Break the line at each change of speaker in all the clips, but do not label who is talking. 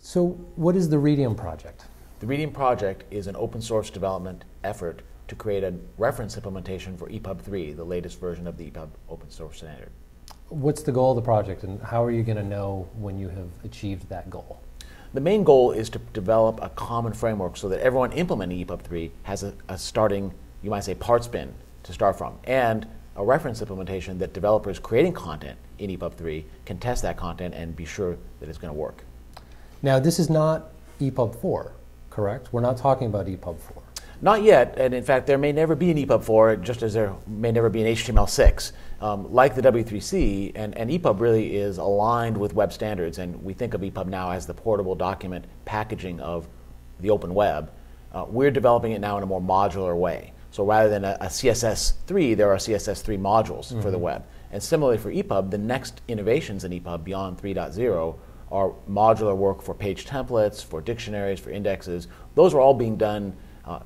So what is the Redium project?
The Redium project is an open source development effort to create a reference implementation for epub 3, the latest version of the epub open source standard.
What's the goal of the project, and how are you going to know when you have achieved that goal?
The main goal is to develop a common framework so that everyone implementing epub 3 has a starting, you might say, parts bin to start from, and a reference implementation that developers creating content in epub 3 can test that content and be sure that it's going to work.
Now, this is not epub 4, correct? We're not talking about epub 4.
Not yet, and in fact, there may never be an epub 4, just as there may never be an HTML6. Like the W3C, and epub really is aligned with web standards, and we think of epub now as the portable document packaging of the open web. We're developing it now in a more modular way. So rather than a CSS3, there are CSS3 modules for the web. And similarly for epub, the next innovations in epub beyond 3.0 are modular work for page templates, for dictionaries, for indexes. Those are all being done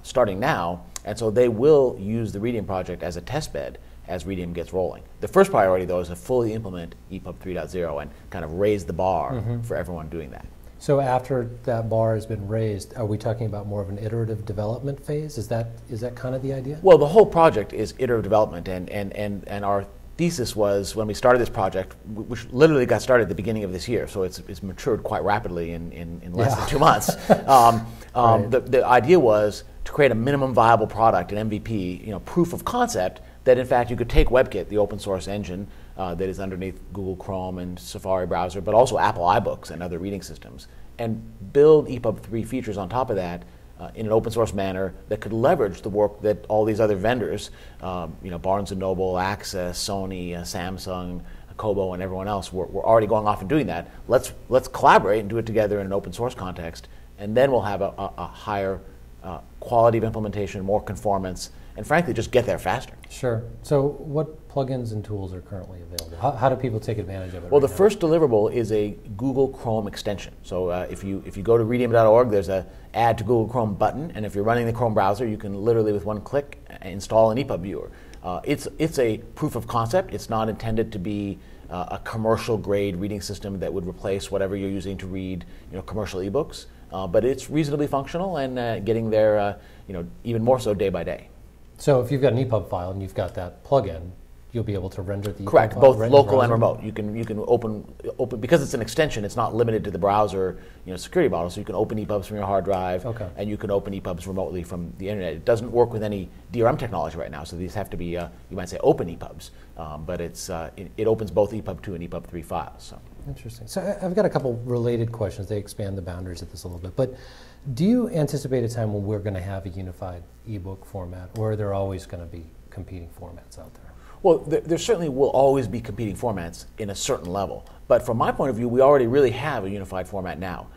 starting now, and so they will use the Redium project as a test bed as Redium gets rolling. The first priority, though, is to fully implement epub 3.0 and kind of raise the bar for everyone doing that.
So after that bar has been raised, are we talking about more of an iterative development phase? Is that kind of the idea?
Well, the whole project is iterative development, and our thesis was, when we started this project, which literally got started at the beginning of this year, so it's matured quite rapidly in less than 2 months. Right. The idea was to create a minimum viable product, an MVP, proof of concept that in fact you could take WebKit, the open source engine that is underneath Google Chrome and Safari browser, but also Apple iBooks and other reading systems, and build epub 3 features on top of that in an open source manner that could leverage the work that all these other vendors, Barnes & Noble, Access, Sony, Samsung, Kobo, and everyone else were already going off and doing that. Let's collaborate and do it together in an open source context, and then we'll have a higher quality of implementation, more conformance, and frankly, just get there faster.
Sure. So what plugins and tools are currently available? How do people take advantage of it?
Well, the first deliverable is a Google Chrome extension. So if you go to redium.org, there's a Add to Google Chrome button, and if you're running the Chrome browser, you can literally, with one click, install an epub viewer. It's a proof of concept. It's not intended to be a commercial grade reading system that would replace whatever you're using to read commercial ebooks. But it's reasonably functional and getting there even more so day by day.
So if you've got an epub file and you've got that plugin, you'll be able to render the
correct,
epub file
both local and remote. You can open because it's an extension. It's not limited to the browser security model. So you can open epubs from your hard drive, and you can open epubs remotely from the internet. It doesn't work with any DRM technology right now, so these have to be you might say open epubs. But it opens both epub 2 and epub 3 files. So.
Interesting. So I've got a couple related questions. They expand the boundaries of this a little bit. But do you anticipate a time when we're going to have a unified ebook format, or are there always going to be competing formats out there?
Well, there certainly will always be competing formats in a certain level. But from my point of view, we already really have a unified format now.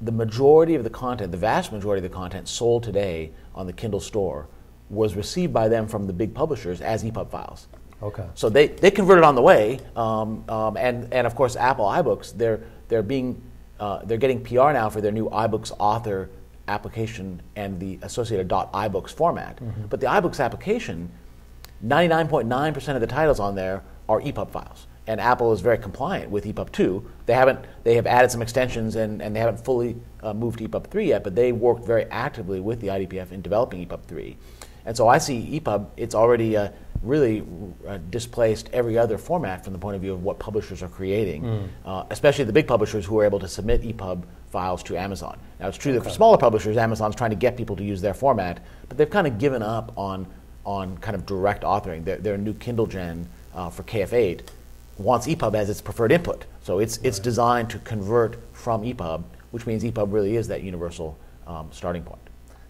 The majority of the content, the vast majority of the content sold today on the Kindle store was received by them from the big publishers as EPUB files.
Okay.
So they converted on the way, and of course Apple iBooks, they're getting PR now for their new iBooks author application and the associated .ibooks format. Mm-hmm. But the iBooks application, 99.9% of the titles on there are EPUB files, and Apple is very compliant with EPUB 2. They have added some extensions and they haven't fully moved to EPUB 3 yet, but they worked very actively with the IDPF in developing EPUB 3. And so I see EPUB, it's already really displaced every other format from the point of view of what publishers are creating, especially the big publishers who are able to submit EPUB files to Amazon. Now it's true that for smaller publishers, Amazon's trying to get people to use their format, but they've kind of given up on kind of direct authoring. Their new Kindle Gen for KF8 wants EPUB as its preferred input. So it's designed to convert from EPUB, which means EPUB really is that universal starting point.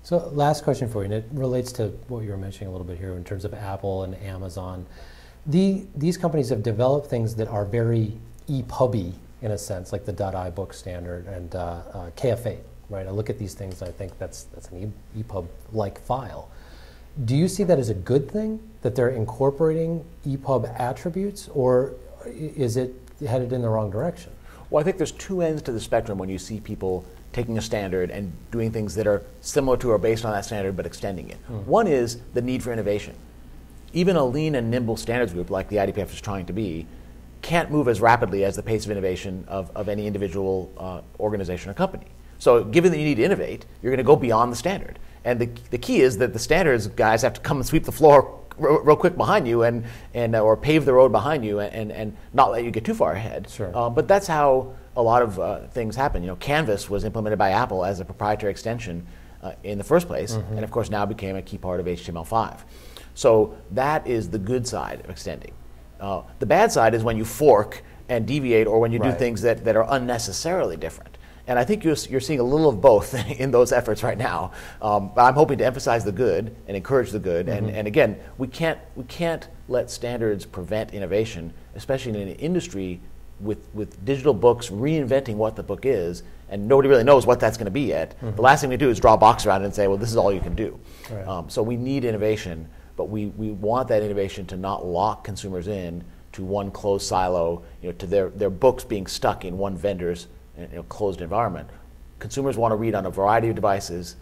So last question for you, and it relates to what you were mentioning a little bit here in terms of Apple and Amazon. These companies have developed things that are very EPUB-y in a sense, like the .iBook standard and KF8, right? I look at these things and I think that's an EPUB-like file. Do you see that as a good thing, that they're incorporating EPUB attributes, or is it headed in the wrong direction?
Well, I think there's two ends to the spectrum when you see people taking a standard and doing things that are similar to or based on that standard but extending it. One is the need for innovation. Even a lean and nimble standards group like the IDPF is trying to be can't move as rapidly as the pace of innovation of any individual organization or company. So given that you need to innovate, you're going to go beyond the standard. And the key is that the standards guys have to come and sweep the floor real quick behind you and or pave the road behind you and not let you get too far ahead.
Sure.
But that's how a lot of things happen. You know, Canvas was implemented by Apple as a proprietary extension in the first place, and of course now became a key part of HTML5. So that is the good side of extending. The bad side is when you fork and deviate, or when you do things that are unnecessarily different. And I think you're seeing a little of both in those efforts right now. But I'm hoping to emphasize the good and encourage the good. And again, we can't let standards prevent innovation, especially in an industry with digital books reinventing what the book is, and nobody really knows what that's going to be yet. The last thing we do is draw a box around it and say, well, this is all you can do. Right. So we need innovation, but we want that innovation to not lock consumers in to one closed silo, to their books being stuck in one vendor's closed environment. Consumers want to read on a variety of devices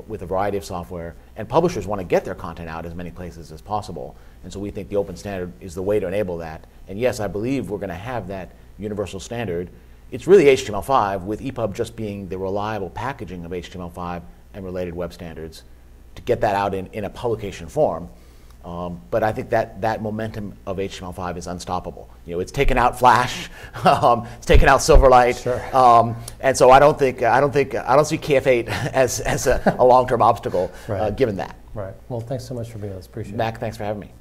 with a variety of software, and publishers want to get their content out as many places as possible. And so we think the open standard is the way to enable that. And yes, I believe we're going to have that universal standard. It's really HTML5, with EPUB just being the reliable packaging of HTML5 and related web standards to get that out in a publication form. But I think that momentum of HTML5 is unstoppable. It's taken out Flash, it's taken out Silverlight,
sure.
And so I don't see KF8 as a long-term obstacle, given that.
Right. Well, thanks so much for being with us. Appreciate it.
Mac, thanks for having me.